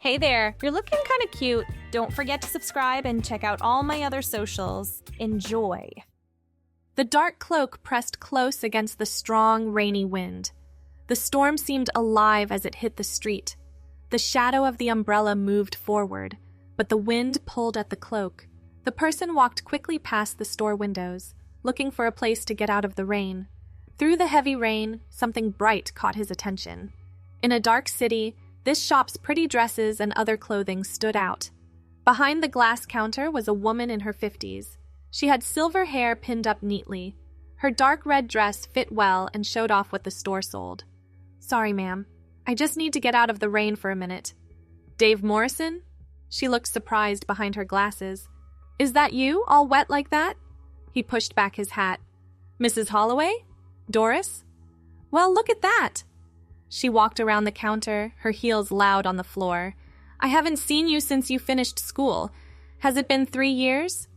Hey there, you're looking kind of cute. Don't forget to subscribe and check out all my other socials. Enjoy. The dark cloak pressed close against the strong, rainy wind. The storm seemed alive as it hit the street. The shadow of the umbrella moved forward, but the wind pulled at the cloak. The person walked quickly past the store windows, looking for a place to get out of the rain. Through the heavy rain, something bright caught his attention. In a dark city, this shop's pretty dresses and other clothing stood out. Behind the glass counter was a woman in her 50s. She had silver hair pinned up neatly. Her dark red dress fit well and showed off what the store sold. "Sorry, ma'am. I just need to get out of the rain for a minute." "Dave Morrison?" She looked surprised behind her glasses. "Is that you, all wet like that?" He pushed back his hat. "Mrs. Holloway? Doris? Well, look at that." She walked around the counter, her heels loud on the floor. "I haven't seen you since you finished school. Has it been 3 years?"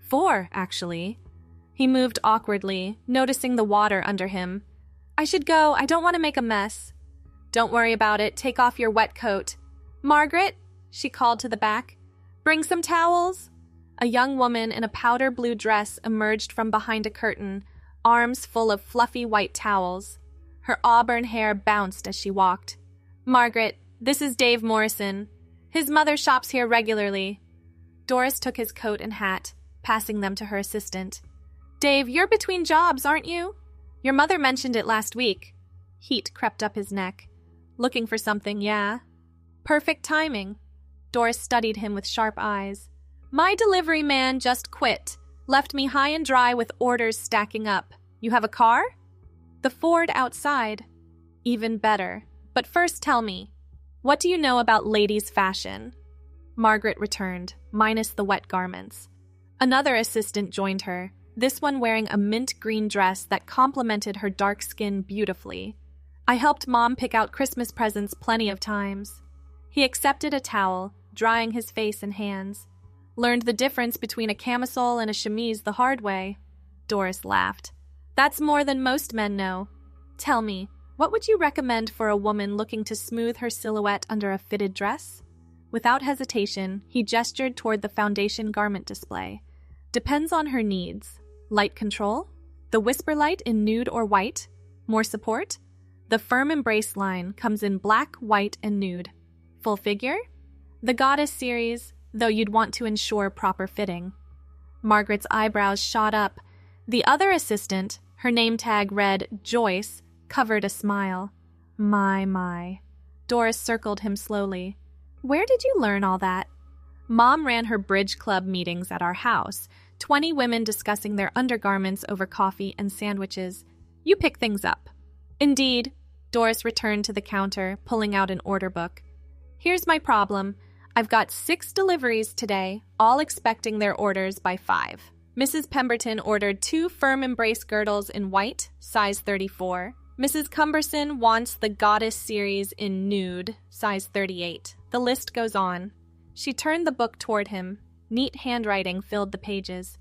4, actually. He moved awkwardly, noticing the water under him. "I should go. I don't want to make a mess." "Don't worry about it. Take off your wet coat." "Margaret," she called to the back, "bring some towels." A young woman in a powder blue dress emerged from behind a curtain, arms full of fluffy white towels. Her auburn hair bounced as she walked. "Margaret, this is Dave Morrison. His mother shops here regularly." Doris took his coat and hat, passing them to her assistant. "Dave, you're between jobs, aren't you? Your mother mentioned it last week." Heat crept up his neck. "Looking for something, yeah?" "Perfect timing." Doris studied him with sharp eyes. "My delivery man just quit. Left me high and dry with orders stacking up. You have a car?" "The Ford outside." "Even better. But first tell me, what do you know about ladies' fashion?" Margaret returned, minus the wet garments. Another assistant joined her, this one wearing a mint green dress that complemented her dark skin beautifully. "I helped Mom pick out Christmas presents plenty of times." He accepted a towel, drying his face and hands. "Learned the difference between a camisole and a chemise the hard way." Doris laughed. "That's more than most men know. Tell me, what would you recommend for a woman looking to smooth her silhouette under a fitted dress?" Without hesitation, he gestured toward the foundation garment display. "Depends on her needs. Light control? The whisper light in nude or white? More support? The firm embrace line comes in black, white, and nude. Full figure? The Goddess series, though you'd want to ensure proper fitting." Margaret's eyebrows shot up. The other assistant, her name tag read Joyce, covered a smile. My. Doris circled him slowly. "Where did you learn all that?" "Mom ran her bridge club meetings at our house, 20 women discussing their undergarments over coffee and sandwiches. You pick things up." "Indeed." Doris returned to the counter, pulling out an order book. "Here's my problem. I've got 6 deliveries today, all expecting their orders by 5. Mrs. Pemberton ordered 2 firm embrace girdles in white, size 34. Mrs. Cumberson wants the Goddess series in nude, size 38. The list goes on. She turned the book toward him. Neat handwriting filled the pages.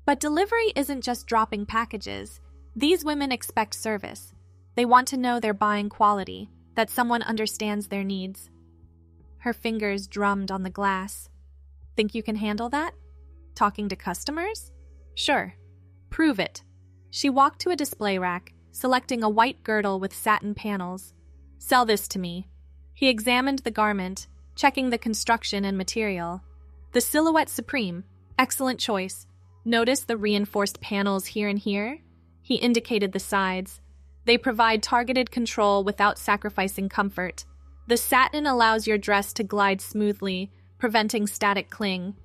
"But delivery isn't just dropping packages. These women expect service. They want to know they're buying quality, that someone understands their needs." Her fingers drummed on the glass. "Think you can handle that? Talking to customers?" "Sure. Prove it." She walked to a display rack, selecting a white girdle with satin panels. "Sell this to me." He examined the garment, checking the construction and material. "The silhouette supreme. Excellent choice. Notice the reinforced panels here and here?" He indicated the sides. "They provide targeted control without sacrificing comfort. The satin allows your dress to glide smoothly, preventing static cling.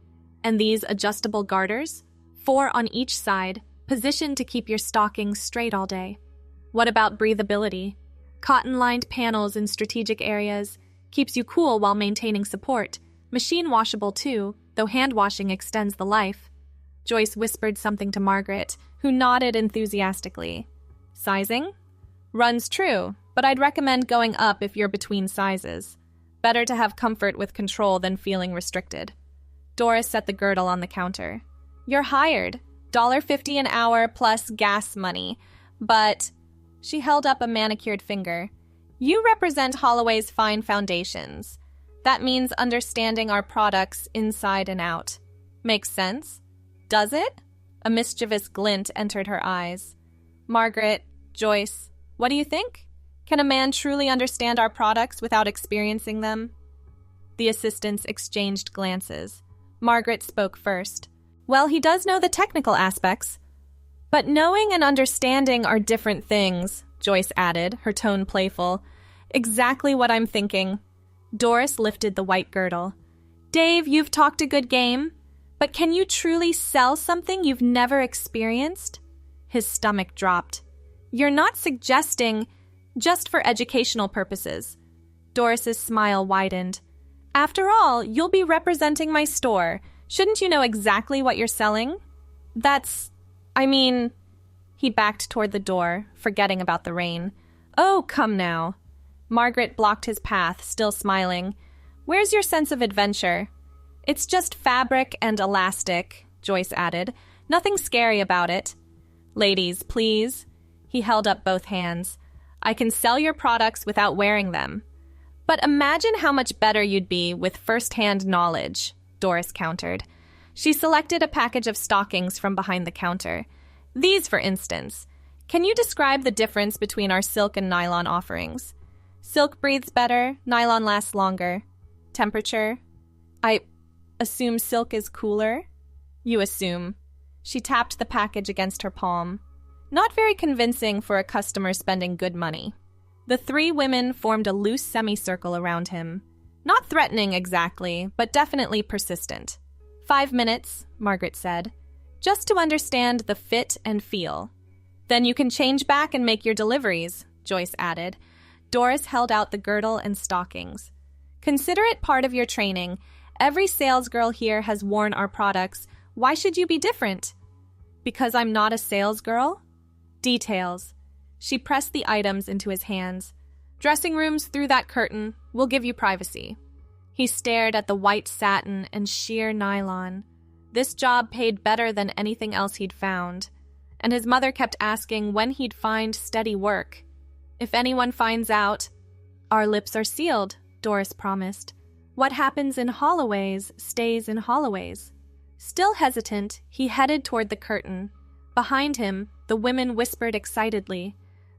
And these adjustable garters? 4 on each side, positioned to keep your stockings straight all day. What about breathability? Cotton-lined panels in strategic areas, keeps you cool while maintaining support. Machine washable too, though hand washing extends the life." Joyce whispered something to Margaret, who nodded enthusiastically. "Sizing? Runs true, but I'd recommend going up if you're between sizes. Better to have comfort with control than feeling restricted." Doris set the girdle on the counter. "You're hired. $1.50 an hour plus gas money. But," she held up a manicured finger, "you represent Holloway's fine foundations. That means understanding our products inside and out. Makes sense? Does it? A mischievous glint entered her eyes. Margaret, Joyce, what do you think? Can a man truly understand our products without experiencing them? The assistants exchanged glances. Margaret spoke first. Well, he does know the technical aspects. But knowing and understanding are different things, Joyce added, her tone playful. Exactly what I'm thinking. Doris lifted the white girdle. Dave, you've talked a good game, but can you truly sell something you've never experienced? His stomach dropped. You're not suggesting just for educational purposes. Doris's smile widened. After all, you'll be representing my store. Shouldn't you know exactly what you're selling? He backed toward the door, forgetting about the rain. Oh, come now. Margaret blocked his path, still smiling. Where's your sense of adventure? It's just fabric and elastic, Joyce added. Nothing scary about it. Ladies, please. He held up both hands. I can sell your products without wearing them. But imagine how much better you'd be with first-hand knowledge, Doris countered. She selected a package of stockings from behind the counter. These, for instance. Can you describe the difference between our silk and nylon offerings? Silk breathes better, nylon lasts longer. Temperature? I assume silk is cooler? You assume. She tapped the package against her palm. Not very convincing for a customer spending good money. The three women formed a loose semicircle around him. Not threatening exactly, but definitely persistent. 5 minutes, Margaret said, just to understand the fit and feel. Then you can change back and make your deliveries, Joyce added. Doris held out the girdle and stockings. Consider it part of your training. Every salesgirl here has worn our products. Why should you be different? Because I'm not a salesgirl? Details. She pressed the items into his hands. Dressing rooms through that curtain. We'll give you privacy. He stared at the white satin and sheer nylon. This job paid better than anything else he'd found. And his mother kept asking when he'd find steady work. If anyone finds out, our lips are sealed, Doris promised. What happens in Holloways stays in Holloways. Still hesitant, he headed toward the curtain. Behind him, the women whispered excitedly.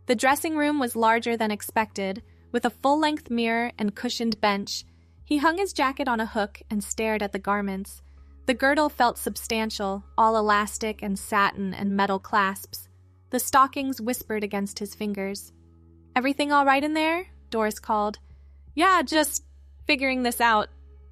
The dressing room was larger than expected, with a full-length mirror and cushioned bench. He hung his jacket on a hook and stared at the garments. The girdle felt substantial, all elastic and satin and metal clasps. The stockings whispered against his fingers. Everything all right in there? Doris called. Yeah, just figuring this out.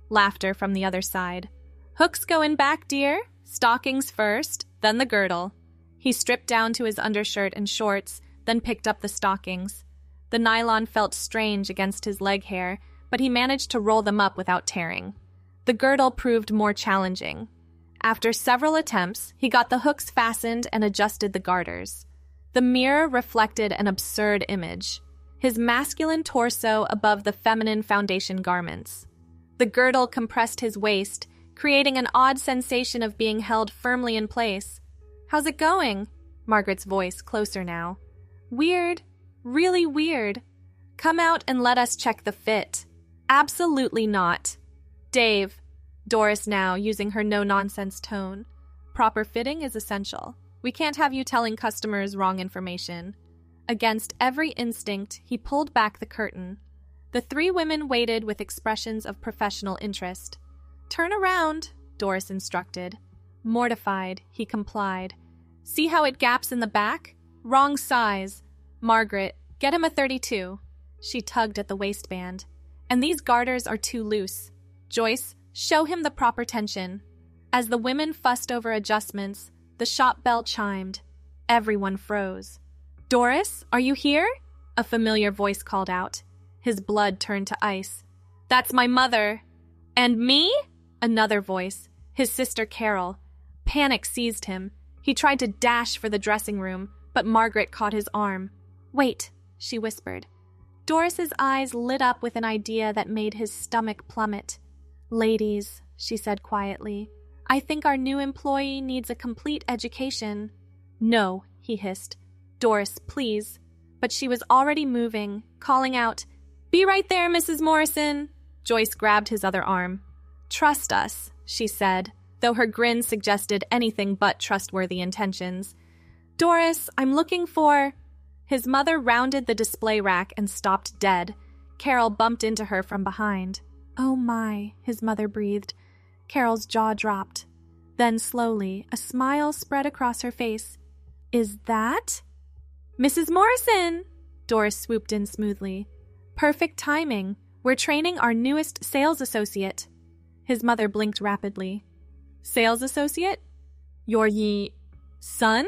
Laughter from the other side. Hooks go in back, dear. Stockings first, then the girdle. He stripped down to his undershirt and shorts, then picked up the stockings. The nylon felt strange against his leg hair, but he managed to roll them up without tearing. The girdle proved more challenging. After several attempts, he got the hooks fastened and adjusted the garters. The mirror reflected an absurd image. His masculine torso above the feminine foundation garments. The girdle compressed his waist, creating an odd sensation of being held firmly in place. How's it going? Margaret's voice, closer now. Weird. Really weird. Come out and let us check the fit. Absolutely not. Dave, Doris now using her no-nonsense tone. Proper fitting is essential. We can't have you telling customers wrong information. Against every instinct, he pulled back the curtain. The three women waited with expressions of professional interest. Turn around, Doris instructed. Mortified, he complied. See how it gaps in the back? Wrong size. Margaret, get him a 32. She tugged at the waistband. And these garters are too loose. Joyce, show him the proper tension. As the women fussed over adjustments, the shop bell chimed. Everyone froze. Doris, are you here? A familiar voice called out. His blood turned to ice. That's my mother. And me? Another voice. His sister Carol. Panic seized him. He tried to dash for the dressing room, but Margaret caught his arm. Wait, she whispered. Doris's eyes lit up with an idea that made his stomach plummet. Ladies, she said quietly, I think our new employee needs a complete education. No, he hissed. Doris, please. But she was already moving, calling out, Be right there, Mrs. Morrison. Joyce grabbed his other arm. "Trust us," she said, though her grin suggested anything but trustworthy intentions. "Doris, I'm looking for—" His mother rounded the display rack and stopped dead. Carol bumped into her from behind. "Oh my," his mother breathed. Carol's jaw dropped. Then slowly, a smile spread across her face. "Is that—" "Mrs. Morrison!" Doris swooped in smoothly. "Perfect timing. We're training our newest sales associate." His mother blinked rapidly. "Sales associate? Your son?"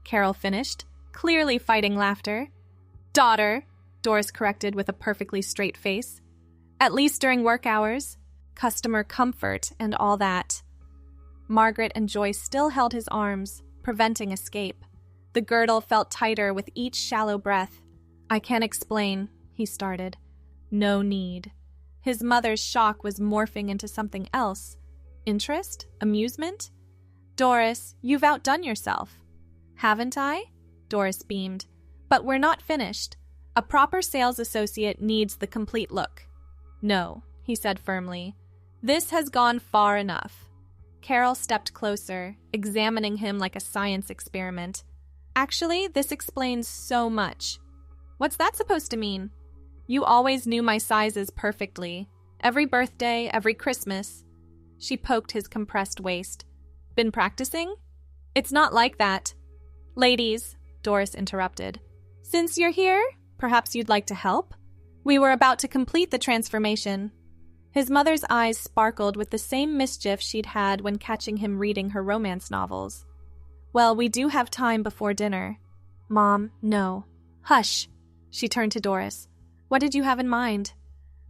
Carol finished, clearly fighting laughter. "Daughter," Doris corrected with a perfectly straight face. "At least during work hours. Customer comfort and all that." Margaret and Joyce still held his arms, preventing escape. The girdle felt tighter with each shallow breath. "I can't explain," he started. "No need." His mother's shock was morphing into something else. Interest? Amusement? "Doris, you've outdone yourself." "Haven't I?" Doris beamed. "But we're not finished. A proper sales associate needs the complete look." "No," he said firmly. "This has gone far enough." Carol stepped closer, examining him like a science experiment. "Actually, this explains so much." "What's that supposed to mean?" "You always knew my sizes perfectly. Every birthday, every Christmas." She poked his compressed waist. "Been practicing?" "It's not like that." "Ladies," Doris interrupted. "Since you're here, perhaps you'd like to help? We were about to complete the transformation." His mother's eyes sparkled with the same mischief she'd had when catching him reading her romance novels. "Well, we do have time before dinner." "Mom, no." "Hush." She turned to Doris. "What did you have in mind?"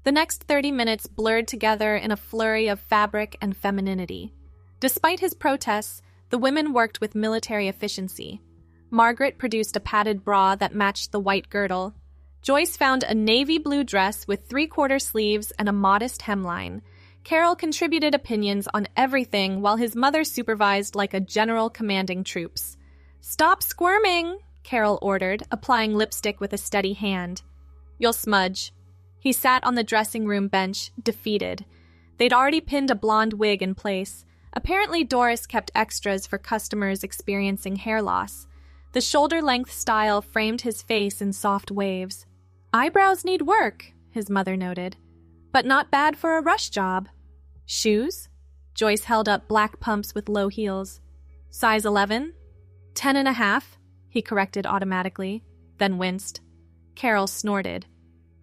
The next 30 minutes blurred together in a flurry of fabric and femininity. Despite his protests, the women worked with military efficiency. Margaret produced a padded bra that matched the white girdle. Joyce found a navy blue dress with 3/4 sleeves and a modest hemline. Carol contributed opinions on everything while his mother supervised like a general commanding troops. "Stop squirming," Carol ordered, applying lipstick with a steady hand. "You'll smudge." He sat on the dressing room bench, defeated. They'd already pinned a blonde wig in place. Apparently Doris kept extras for customers experiencing hair loss. The shoulder-length style framed his face in soft waves. "Eyebrows need work," his mother noted. "But not bad for a rush job." "Shoes?" Joyce held up black pumps with low heels. "Size 11? 10.5, he corrected automatically, then winced. Carol snorted.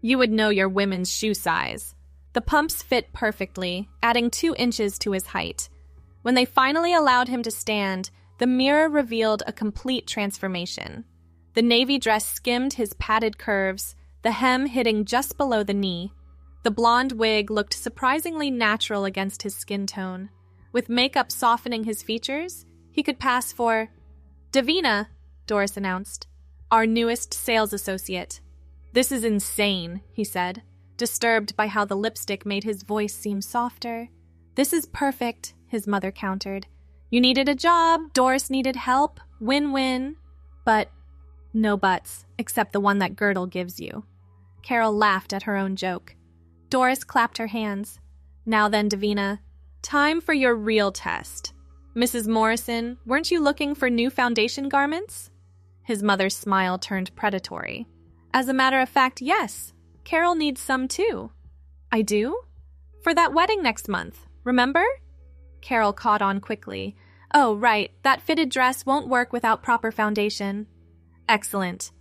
"You would know your women's shoe size." The pumps fit perfectly, adding 2 inches to his height. When they finally allowed him to stand, the mirror revealed a complete transformation. The navy dress skimmed his padded curves, the hem hitting just below the knee. The blonde wig looked surprisingly natural against his skin tone. With makeup softening his features, he could pass for Davina, Doris announced, our newest sales associate. "This is insane," he said, disturbed by how the lipstick made his voice seem softer. "This is perfect," his mother countered. "You needed a job, Doris needed help, win-win." But no buts, except the one that girdle gives you. Carol laughed at her own joke. Doris clapped her hands. "Now then, Davina, time for your real test. Mrs. Morrison, weren't you looking for new foundation garments?" His mother's smile turned predatory. "As a matter of fact, yes. Carol needs some too." "I do? For that wedding next month, remember?" Carol caught on quickly. "Oh, right, that fitted dress won't work without proper foundation." "Excellent."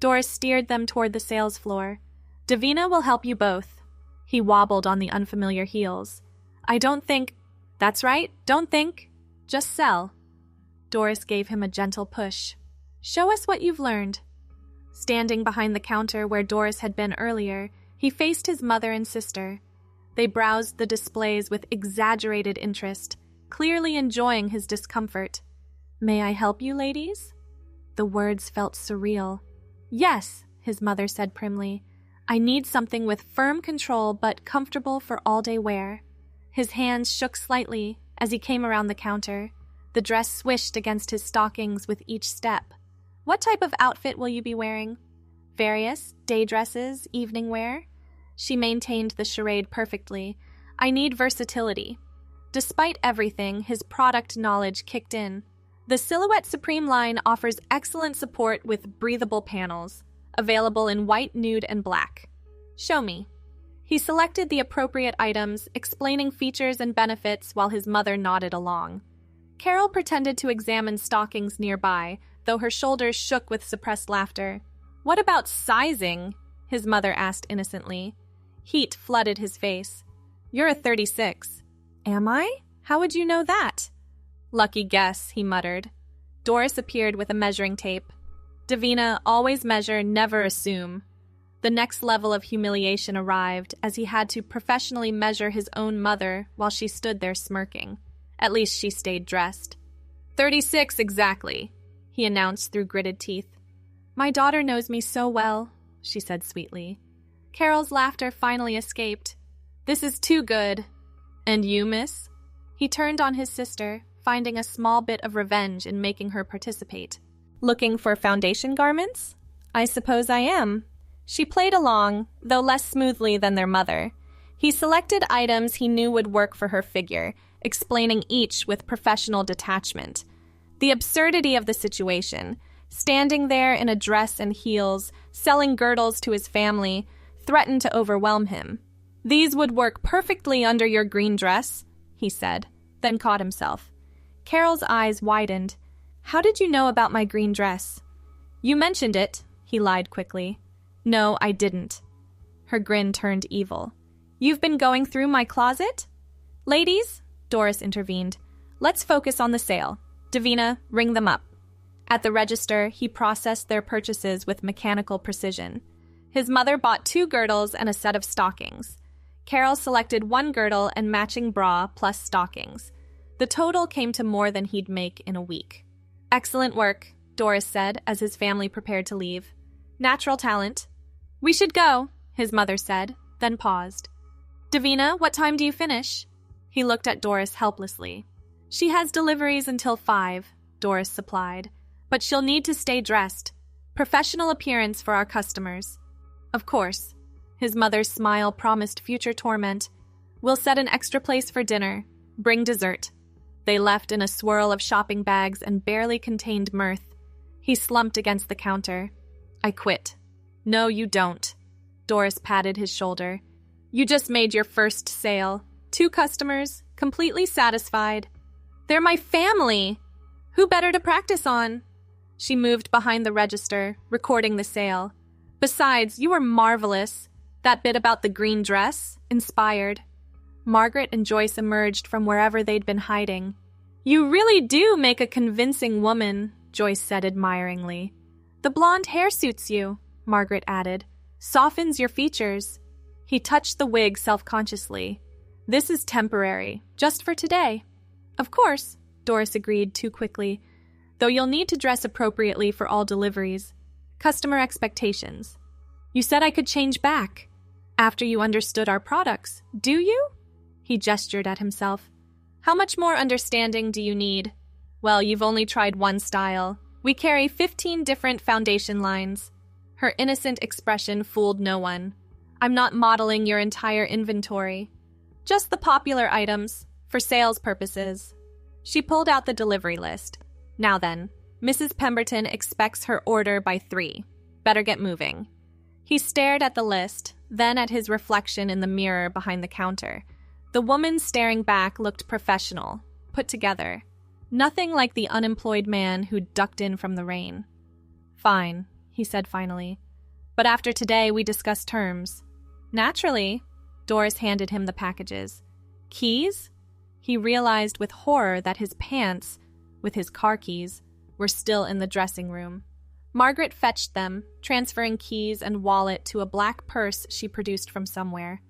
Doris steered them toward the sales floor. "Davina will help you both." He wobbled on the unfamiliar heels. "I don't think—" "That's right, don't think. Just sell." Doris gave him a gentle push. "Show us what you've learned." Standing behind the counter where Doris had been earlier, he faced his mother and sister. They browsed the displays with exaggerated interest, clearly enjoying his discomfort. "May I help you, ladies?" The words felt surreal. "Yes," his mother said primly. "I need something with firm control but comfortable for all-day wear." His hands shook slightly as he came around the counter. The dress swished against his stockings with each step. "What type of outfit will you be wearing?" "Various, day dresses, evening wear." She maintained the charade perfectly. I need versatility. Despite everything, his product knowledge kicked in. The Silhouette Supreme line offers excellent support with breathable panels, available in white, nude, and black. Show me. He selected the appropriate items, explaining features and benefits while his mother nodded along. Carol pretended to examine stockings nearby, though her shoulders shook with suppressed laughter. What about sizing? His mother asked innocently. Heat flooded his face. You're a 36. Am I? How would you know that? Lucky guess, he muttered. Doris appeared with a measuring tape. Davina, always measure, never assume. The next level of humiliation arrived as he had to professionally measure his own mother while she stood there smirking. At least she stayed dressed. 36 exactly, he announced through gritted teeth. My daughter knows me so well, she said sweetly. Carol's laughter finally escaped. This is too good. And you, miss? He turned on his sister, finding a small bit of revenge in making her participate. Looking for foundation garments? I suppose I am. She played along, though less smoothly than their mother. He selected items he knew would work for her figure, explaining each with professional detachment. The absurdity of the situation, standing there in a dress and heels, selling girdles to his family, threatened to overwhelm him. These would work perfectly under your green dress, he said, then caught himself. Carol's eyes widened. How did you know about my green dress? You mentioned it, he lied quickly. No, I didn't. Her grin turned evil. You've been going through my closet? Ladies, Doris intervened, let's focus on the sale. Davina, ring them up. At the register, he processed their purchases with mechanical precision. His mother bought 2 girdles and a set of stockings. Carol selected 1 girdle and matching bra plus stockings. The total came to more than he'd make in a week. Excellent work, Doris said as his family prepared to leave. Natural talent. We should go, his mother said, then paused. Davina, what time do you finish? He looked at Doris helplessly. She has deliveries until 5, Doris supplied, but she'll need to stay dressed. Professional appearance for our customers. Of course. His mother's smile promised future torment. We'll set an extra place for dinner. Bring dessert. They left in a swirl of shopping bags and barely contained mirth. He slumped against the counter. I quit. No, you don't. Doris patted his shoulder. You just made your first sale. 2 customers, completely satisfied. They're my family. Who better to practice on? She moved behind the register, recording the sale. Besides, you were marvelous. That bit about the green dress, inspired. Margaret and Joyce emerged from wherever they'd been hiding. You really do make a convincing woman, Joyce said admiringly. The blonde hair suits you, Margaret added. Softens your features. He touched the wig self-consciously. This is temporary, just for today. Of course, Doris agreed too quickly, though you'll need to dress appropriately for all deliveries. Customer expectations. You said I could change back. After you understood our products, do you? He gestured at himself. How much more understanding do you need? Well, you've only tried one style. We carry 15 different foundation lines. Her innocent expression fooled no one. I'm not modeling your entire inventory. Just the popular items, for sales purposes. She pulled out the delivery list. Now then, Mrs. Pemberton expects her order by 3. Better get moving. He stared at the list, then at his reflection in the mirror behind the counter. The woman staring back looked professional, put together. Nothing like the unemployed man who ducked in from the rain. Fine, he said finally. But after today, we discuss terms. Naturally. Doris handed him the packages. Keys? He realized with horror that his pants, with his car keys, were still in the dressing room. Margaret fetched them, transferring keys and wallet to a black purse she produced from somewhere.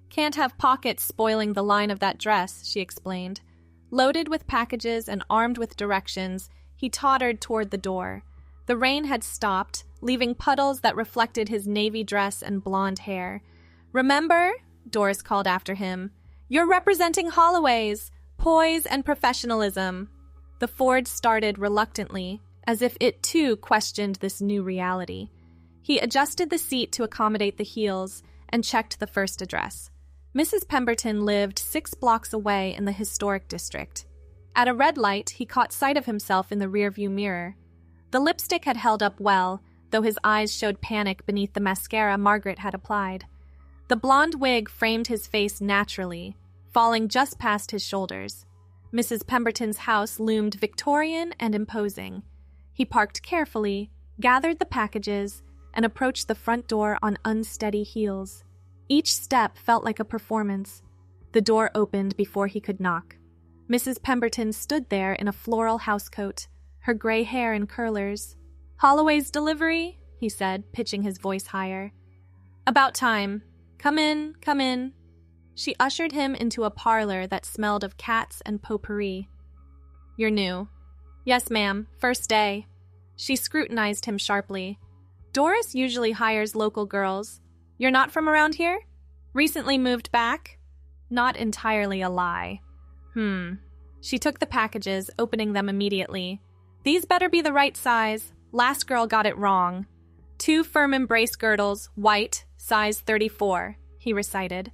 Can't have pockets spoiling the line of that dress, she explained. Loaded with packages and armed with directions, he tottered toward the door. The rain had stopped, leaving puddles that reflected his navy dress and blonde hair. Remember, Doris called after him, you're representing Holloway's, poise and professionalism. The Ford started reluctantly, as if it too questioned this new reality. He adjusted the seat to accommodate the heels, and checked the first address. Mrs. Pemberton lived 6 blocks away in the historic district. At a red light, he caught sight of himself in the rearview mirror. The lipstick had held up well, though his eyes showed panic beneath the mascara Margaret had applied. The blonde wig framed his face naturally, falling just past his shoulders. Mrs. Pemberton's house loomed Victorian and imposing. He parked carefully, gathered the packages, and approached the front door on unsteady heels. Each step felt like a performance. The door opened before he could knock. Mrs. Pemberton stood there in a floral housecoat, her gray hair in curlers. "Holloway's Delivery?" he said, pitching his voice higher. "About time. Come in, come in." She ushered him into a parlor that smelled of cats and potpourri. "You're new." "Yes, ma'am. First day." She scrutinized him sharply. "Doris usually hires local girls. You're not from around here? Recently moved back?" Not entirely a lie. She took the packages, opening them immediately. "These better be the right size. Last girl got it wrong." 2 firm embrace girdles, white, size 34, he recited.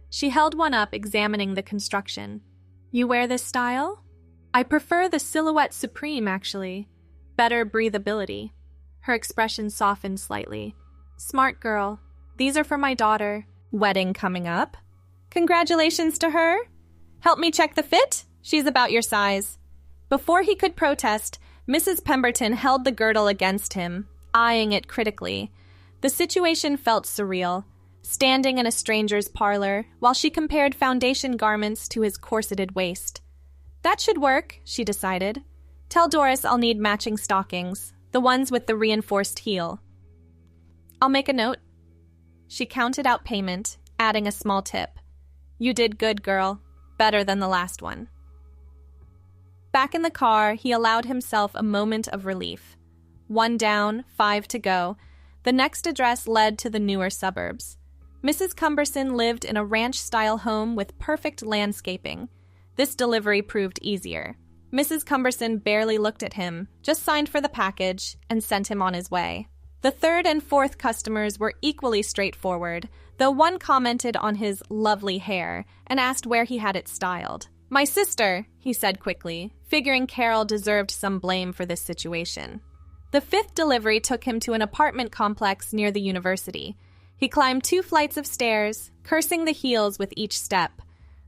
She held one up, examining the construction. "You wear this style?" "I prefer the Silhouette Supreme, actually. Better breathability." Her expression softened slightly. "Smart girl. These are for my daughter." "Wedding coming up? Congratulations to her. Help me check the fit? She's about your size." Before he could protest, Mrs. Pemberton held the girdle against him, eyeing it critically. The situation felt surreal, standing in a stranger's parlor while she compared foundation garments to his corseted waist. That should work, she decided. Tell Doris I'll need matching stockings, the ones with the reinforced heel. I'll make a note. She counted out payment, adding a small tip. You did good, girl. Better than the last one. Back in the car, he allowed himself a moment of relief. 1 down, 5 to go. The next address led to the newer suburbs. Mrs. Cumberson lived in a ranch-style home with perfect landscaping. This delivery proved easier. Mrs. Cumberson barely looked at him, just signed for the package, and sent him on his way. The third and fourth customers were equally straightforward, though one commented on his lovely hair and asked where he had it styled. My sister, he said quickly, figuring Carol deserved some blame for this situation. The fifth delivery took him to an apartment complex near the university. He climbed 2 flights of stairs, cursing the heels with each step.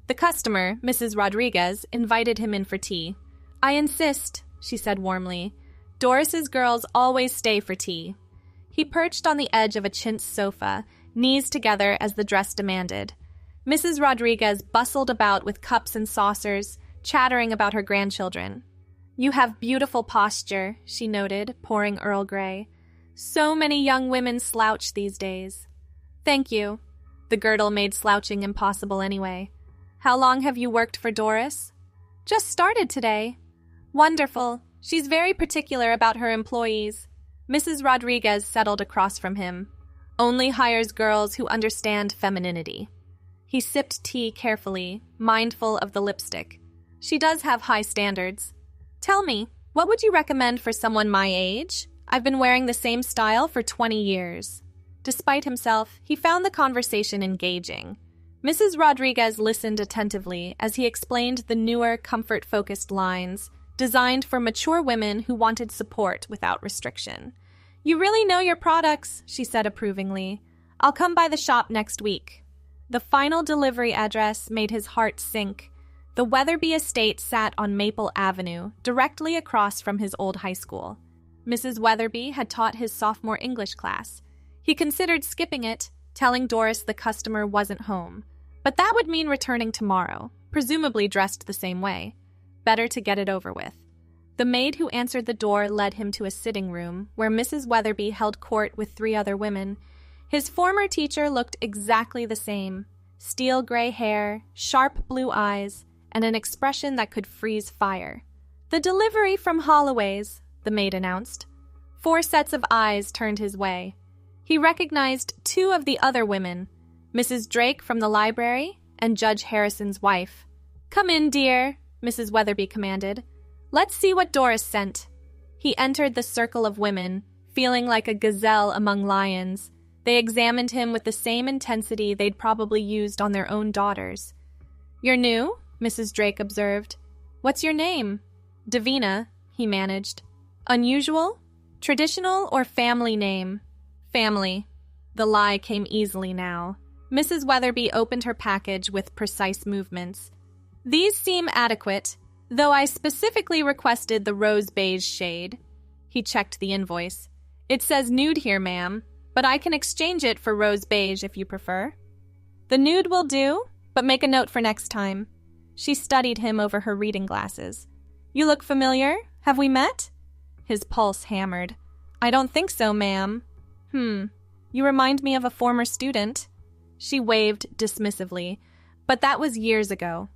The customer, Mrs. Rodriguez, invited him in for tea. I insist, she said warmly. Doris's girls always stay for tea. He perched on the edge of a chintz sofa, knees together as the dress demanded. Mrs. Rodriguez bustled about with cups and saucers, chattering about her grandchildren. You have beautiful posture, she noted, pouring Earl Grey. So many young women slouch these days. Thank you. The girdle made slouching impossible anyway. How long have you worked for Doris? Just started today. Wonderful. She's very particular about her employees. Mrs. Rodriguez settled across from him. Only hires girls who understand femininity. He sipped tea carefully, mindful of the lipstick. She does have high standards. Tell me, what would you recommend for someone my age? I've been wearing the same style for 20 years. Despite himself, he found the conversation engaging. Mrs. Rodriguez listened attentively as he explained the newer, comfort-focused lines, designed for mature women who wanted support without restriction. You really know your products, she said approvingly. I'll come by the shop next week. The final delivery address made his heart sink. The Weatherby estate sat on Maple Avenue, directly across from his old high school. Mrs. Weatherby had taught his sophomore English class. He considered skipping it, telling Doris the customer wasn't home. But that would mean returning tomorrow, presumably dressed the same way. Better to get it over with. The maid who answered the door led him to a sitting room, where Mrs. Weatherby held court with 3 other women. His former teacher looked exactly the same. Steel gray hair, sharp blue eyes, and an expression that could freeze fire. The delivery from Holloway's, the maid announced. 4 sets of eyes turned his way. He recognized 2 of the other women, Mrs. Drake from the library and Judge Harrison's wife. Come in, dear, Mrs. Weatherby commanded. Let's see what Doris sent. He entered the circle of women, feeling like a gazelle among lions. They examined him with the same intensity they'd probably used on their own daughters. "You're new?" Mrs. Drake observed. "What's your name?" "Davina," he managed. "Unusual? Traditional or family name?" "Family." The lie came easily now. Mrs. Weatherby opened her package with precise movements. "These seem adequate, though I specifically requested the rose beige shade." He checked the invoice. "It says nude here, ma'am, but I can exchange it for rose beige if you prefer." "The nude will do, but make a note for next time." She studied him over her reading glasses. "You look familiar. Have we met?" His pulse hammered. "I don't think so, ma'am." You remind me of a former student." She waved dismissively, but that was years ago.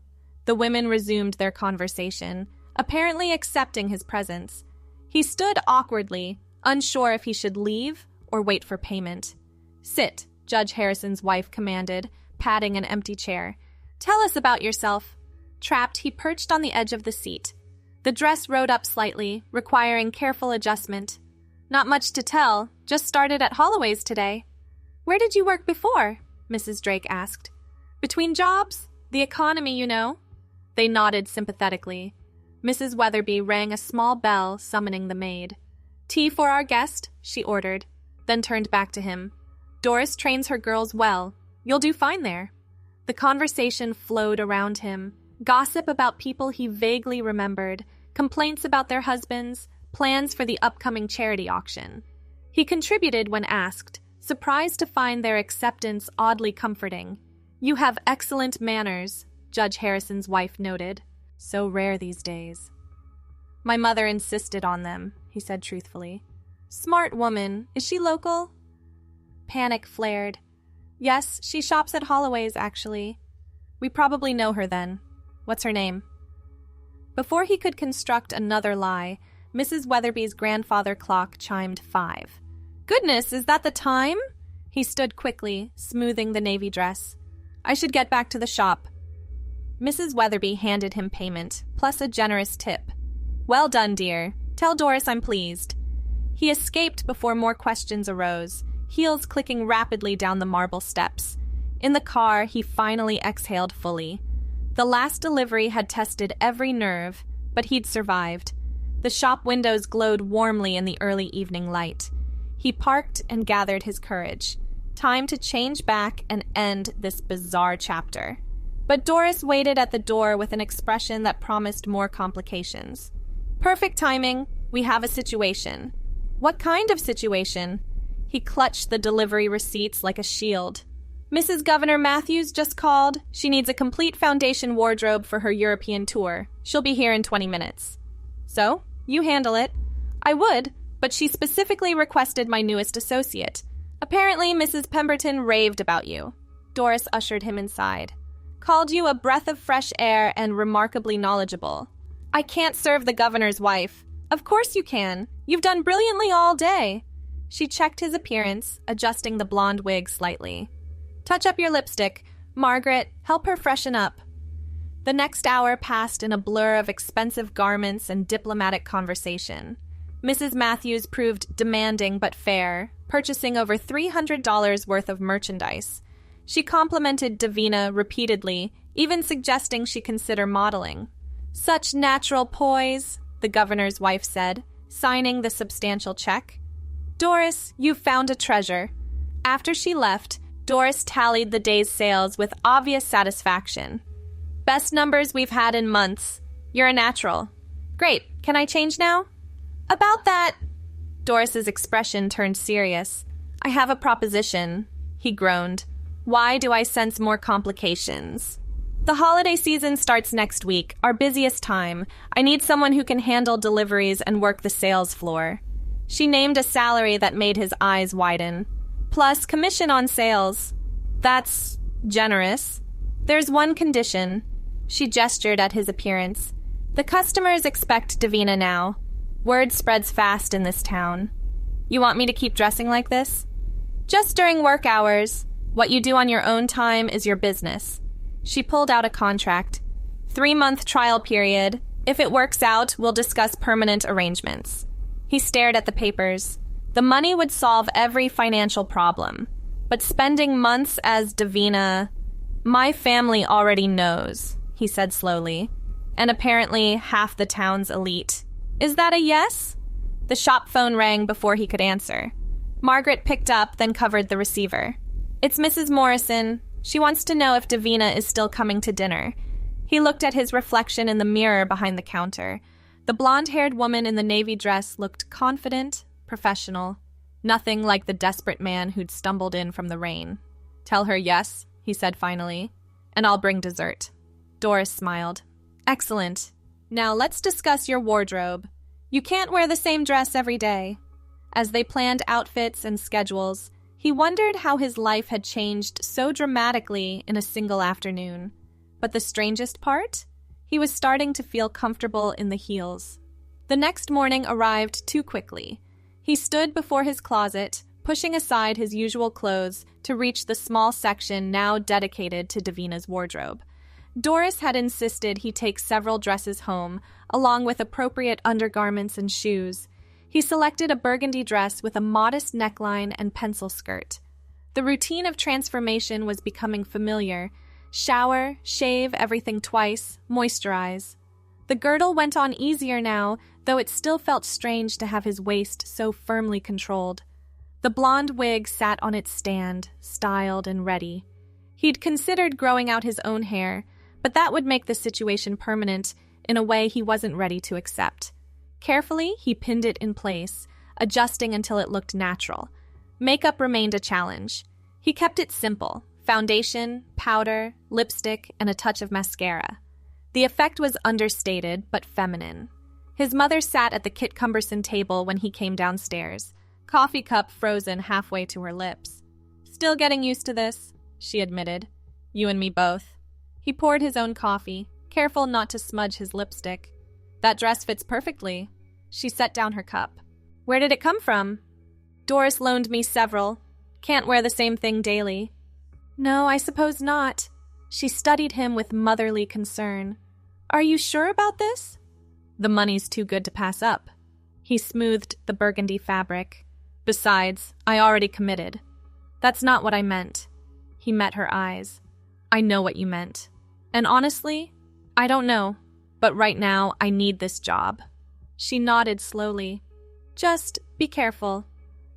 The women resumed their conversation, apparently accepting his presence. He stood awkwardly, unsure if he should leave or wait for payment. "Sit," Judge Harrison's wife commanded, patting an empty chair. "Tell us about yourself." Trapped, he perched on the edge of the seat. The dress rode up slightly, requiring careful adjustment. "Not much to tell. Just started at Holloway's today." "Where did you work before?" Mrs. Drake asked. "Between jobs? The economy, you know." They nodded sympathetically. Mrs. Weatherby rang a small bell, summoning the maid. "Tea for our guest," she ordered, then turned back to him. "Doris trains her girls well. You'll do fine there." The conversation flowed around him. Gossip about people he vaguely remembered, complaints about their husbands, plans for the upcoming charity auction. He contributed when asked, surprised to find their acceptance oddly comforting. "You have excellent manners," Judge Harrison's wife noted. "So rare these days." "My mother insisted on them," he said truthfully. "Smart woman. Is she local?" Panic flared. "Yes, she shops at Holloway's, actually." "We probably know her then. What's her name?" Before he could construct another lie, Mrs. Weatherby's grandfather clock chimed 5. "Goodness, is that the time?" He stood quickly, smoothing the navy dress. "I should get back to the shop." Mrs. Weatherby handed him payment, plus a generous tip. "Well done, dear. Tell Doris I'm pleased." He escaped before more questions arose, heels clicking rapidly down the marble steps. In the car, he finally exhaled fully. The last delivery had tested every nerve, but he'd survived. The shop windows glowed warmly in the early evening light. He parked and gathered his courage. Time to change back and end this bizarre chapter. But Doris waited at the door with an expression that promised more complications. "Perfect timing. We have a situation." "What kind of situation?" He clutched the delivery receipts like a shield. "Mrs. Governor Matthews just called. She needs a complete foundation wardrobe for her European tour. She'll be here in 20 minutes. "So, you handle it." "I would, but she specifically requested my newest associate. Apparently, Mrs. Pemberton raved about you." Doris ushered him inside. "Called you a breath of fresh air and remarkably knowledgeable." "I can't serve the governor's wife." "Of course you can. You've done brilliantly all day." She checked his appearance, adjusting the blonde wig slightly. "Touch up your lipstick. Margaret, help her freshen up." The next hour passed in a blur of expensive garments and diplomatic conversation. Mrs. Matthews proved demanding but fair, purchasing over $300 worth of merchandise. She complimented Davina repeatedly, even suggesting she consider modeling. "Such natural poise," the governor's wife said, signing the substantial check. "Doris, you've found a treasure." After she left, Doris tallied the day's sales with obvious satisfaction. "Best numbers we've had in months. You're a natural." "Great. Can I change now?" "About that..." Doris's expression turned serious. "I have a proposition," he groaned. "Why do I sense more complications?" "The holiday season starts next week, our busiest time. I need someone who can handle deliveries and work the sales floor." She named a salary that made his eyes widen. "Plus commission on sales." "That's generous." "There's one condition." She gestured at his appearance. "The customers expect Davina now. Word spreads fast in this town." "You want me to keep dressing like this?" "Just during work hours. What you do on your own time is your business." She pulled out a contract. 3-month trial period. If it works out, we'll discuss permanent arrangements. He stared at the papers. The money would solve every financial problem. But spending months as Davina, my family already knows, he said slowly. And apparently half the town's elite. Is that a yes? The shop phone rang before he could answer. Margaret picked up, then covered the receiver. It's Mrs. Morrison. She wants to know if Davina is still coming to dinner. He looked at his reflection in the mirror behind the counter. The blonde-haired woman in the navy dress looked confident, professional. Nothing like the desperate man who'd stumbled in from the rain. Tell her yes, he said finally, and I'll bring dessert. Doris smiled. Excellent. Now let's discuss your wardrobe. You can't wear the same dress every day. As they planned outfits and schedules, he wondered how his life had changed so dramatically in a single afternoon. But the strangest part? He was starting to feel comfortable in the heels. The next morning arrived too quickly. He stood before his closet, pushing aside his usual clothes to reach the small section now dedicated to Davina's wardrobe. Doris had insisted he take several dresses home, along with appropriate undergarments and shoes. He selected a burgundy dress with a modest neckline and pencil skirt. The routine of transformation was becoming familiar. Shower, shave everything twice, moisturize. The girdle went on easier now, though it still felt strange to have his waist so firmly controlled. The blonde wig sat on its stand, styled and ready. He'd considered growing out his own hair, but that would make the situation permanent in a way he wasn't ready to accept. Carefully, he pinned it in place, adjusting until it looked natural. Makeup remained a challenge. He kept it simple: foundation, powder, lipstick, and a touch of mascara. The effect was understated, but feminine. His mother sat at the Kit Cumberson table when he came downstairs, coffee cup frozen halfway to her lips. Still getting used to this, she admitted. You and me both. He poured his own coffee, careful not to smudge his lipstick. That dress fits perfectly. She set down her cup. Where did it come from? Doris loaned me several. Can't wear the same thing daily. No, I suppose not. She studied him with motherly concern. Are you sure about this? The money's too good to pass up. He smoothed the burgundy fabric. Besides, I already committed. That's not what I meant. He met her eyes. I know what you meant. And honestly, I don't know. But right now, I need this job. She nodded slowly. Just be careful.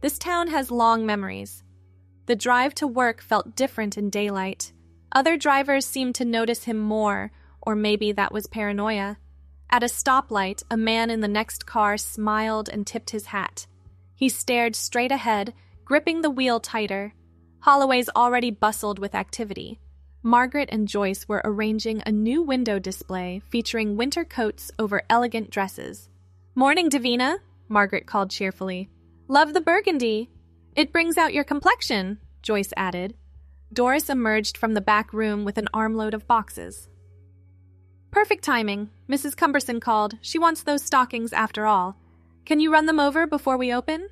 This town has long memories. The drive to work felt different in daylight. Other drivers seemed to notice him more, or maybe that was paranoia. At a stoplight, a man in the next car smiled and tipped his hat. He stared straight ahead, gripping the wheel tighter. Holloway's already bustled with activity. Margaret and Joyce were arranging a new window display featuring winter coats over elegant dresses. Morning, Davina, Margaret called cheerfully. Love the burgundy. It brings out your complexion, Joyce added. Doris emerged from the back room with an armload of boxes. Perfect timing. Mrs. Cumberson called. She wants those stockings after all. Can you run them over before we open?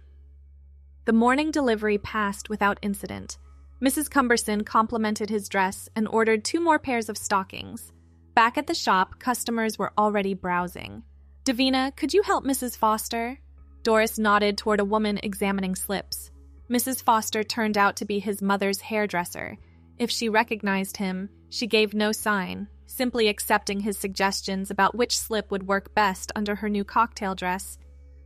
The morning delivery passed without incident. Mrs. Cumberson complimented his dress and ordered 2 more pairs of stockings. Back at the shop, customers were already browsing. Davina, could you help Mrs. Foster? Doris nodded toward a woman examining slips. Mrs. Foster turned out to be his mother's hairdresser. If she recognized him, she gave no sign, simply accepting his suggestions about which slip would work best under her new cocktail dress.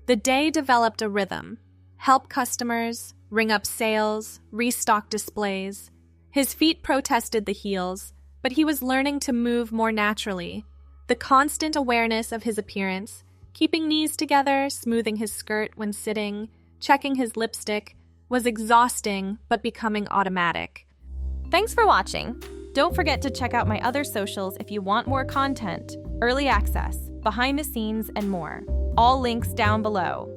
The day developed a rhythm. Help customers, ring up sales, restock displays. His feet protested the heels, but he was learning to move more naturally. The constant awareness of his appearance, keeping knees together, smoothing his skirt when sitting, checking his lipstick, was exhausting but becoming automatic. Thanks for watching. Don't forget to check out my other socials if you want more content, early access, behind the scenes, and more. All links down below.